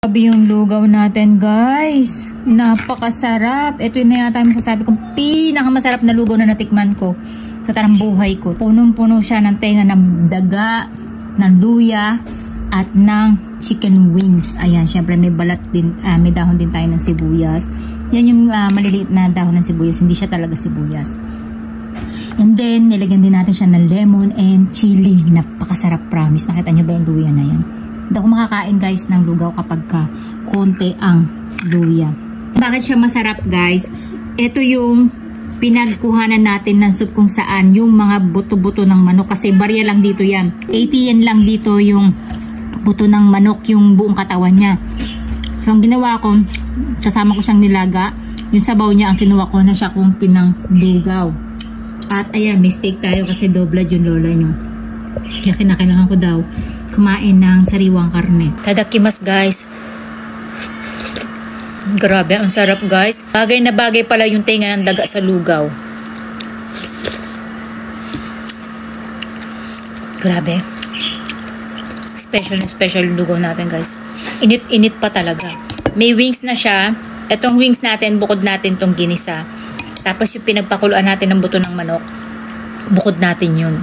Sabi yung lugaw natin, guys. Napakasarap. Ito yun na yata yung masasabi kong pinakamasarap na lugaw na natikman ko sa tarang buhay ko. Punong-puno siya ng tenga ng daga, ng luya, at ng chicken wings. Ayan, syempre may balat din, may dahon din tayo ng sibuyas. Yan yung maliliit na dahon ng sibuyas. Hindi siya talaga sibuyas. And then, nilagyan din natin siya ng lemon and chili. Napakasarap, promise. Nakita nyo ba yung luya na yan? Hindi ako makakain, guys, ng lugaw kapag konti ang luya. Bakit siya masarap, guys? Ito yung pinagkuhanan natin ng soup kung saan yung mga buto-buto ng manok. Kasi barya lang dito yan. 80 yen lang dito yung buto ng manok, yung buong katawan niya. So, ang ginawa ko, kasama ko siyang nilaga. Yung sabaw niya, ang kinuha ko na siya kung pinang lugaw. At ayan, mistake tayo kasi doblad yung lola nyo. Kaya kinakailangan ko daw kumain ng sariwang karne. Tadakimasu, guys. Grabe, ang sarap, guys. Bagay na bagay pala yung tenga ng daga sa lugaw. Grabe. Special na special yung lugaw natin, guys. Init-init pa talaga. May wings na siya. Etong wings natin, bukod natin tong ginisa. Tapos yung pinagpakuluan natin ng buto ng manok, bukod natin yun.